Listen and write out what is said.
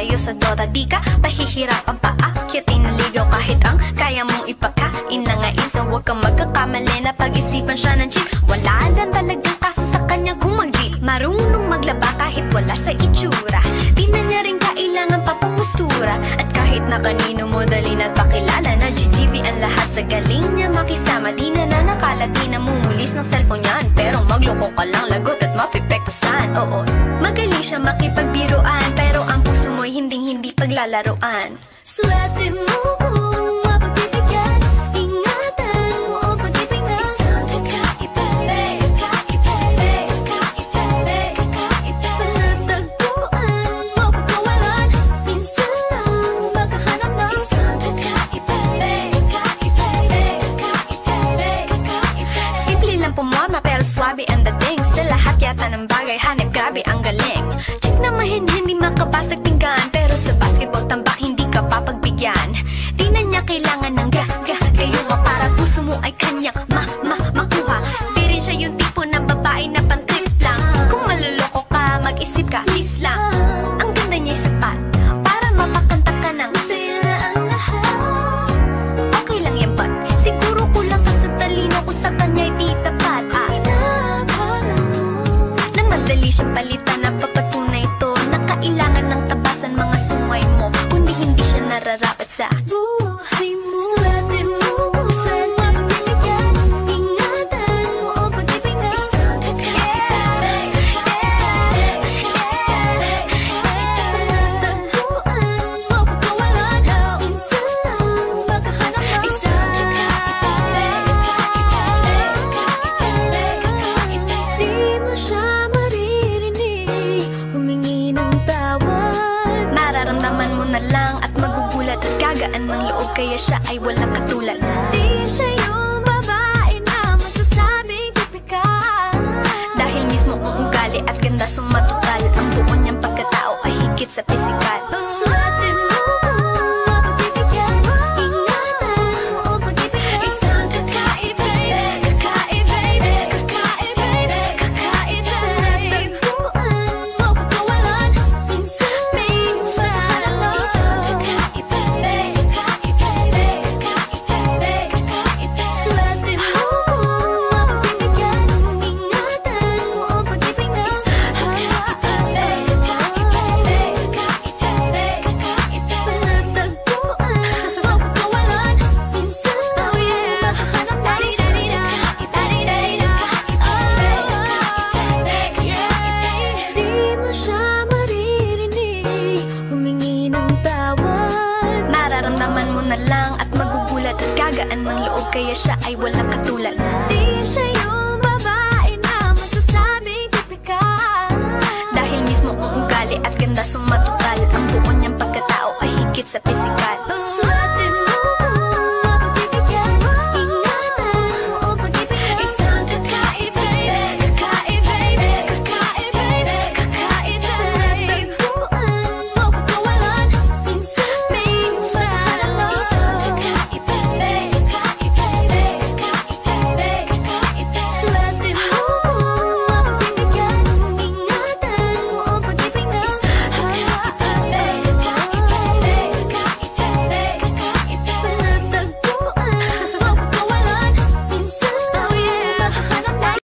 sa'yo sa Dota. Di ka pahihirapan pa akyatin ng ligaw kahit ang kaya mong ipakain na nga isa. Huwag kang magkakamali na pag-isipan siya ng chick. Wala lang talagang kaso sa kanya kung mag-G. Marunong maglaba kahit wala sa itsura. Di na niya rin kailangan pa pumustura. At kahit na kanino mo dalhin at pakilala na GGV ang lahat sa galing niya makisama. Di na nakala, di na mumulis ng cellphone yan. Pero magloko ka lang, lagot at mapipektasan. Oo, magaling siya makipagbiruan, pero ang puso mo'y hindi paglalaruan. Swerte mo kung mapagbibigyan, ingatan mo ang pag-ibig na isang kakaiba, kakaiba, kakaiba. Panatagpuan mo pagkawalan, minsan lang makahanap ng isang kakaiba, kakaiba, kakaiba. Simple lang pumorma pero swabe ang dating. Sa lahat yata ng bagay hanep, grabe ang galing. Chick na mahin, hindi makabasag tinggan, pero sa basketball tambak hindi ka papagbigyan. Di na niya kailangan ng gayuma para puso mo ay kanyang makuha. Di rin siya yung tipo ng babae na pan-trip lang. Kung maluloko ka, mag-isip ka, please lang. Ang ganda niya sapat para mapakanta ka ng sila ang lahat. Okay lang yan but siguro kulang ka sa talino kung sa kanya'y di tapat. Na madali siyang palitan na papatunay ito na kailangan ng tabasan mga sungay mo, kundi hindi siya nararapat sa buhay mo. Swerte mo kung saan mapagbibigyan, ingatan mo ang pag-ibig na isang kakaiba, panatagpuan mo pagkawalan, minsan lang makahanap ng isang kakaiba. Di mo siya maririnig humingi ng tawad. Mararamdaman mo na lang at magugulat at gagaan ng loob, kaya siya ay walang katulad. Di siya yung babae na masasabing tipikal, Dahil mismo ang ugali at ganda sumatotal, ang buo niyang pagkatao ay higit sa pisikal. swerte mo kung mapagbibigyan, ingatan mo ang pag-ibig na isang kakaiba, kakaiba, kakaiba, kakaiba. Panatagpuan mo pagkawalan, minsan lang makahanap ng isang kakaiba, kakaiba, kakaiba. Swerte mo kung mapagbibigyan, ingatan mo ang pag-ibig na isang kakaiba, panatagpuan mo pagkawalan, minsan lang makahanap ng Di mo siya maririnig humingi ng tawad. Mararamdaman mo na lang at magugulat at gagaan ng loob, kaya siya ay walang katulad. Di siya yung babae na masasabing tipikal, Dahil mismo ang ugali at ganda sumatotal, ang buo niyang pagkatao ay higit sa pisikal.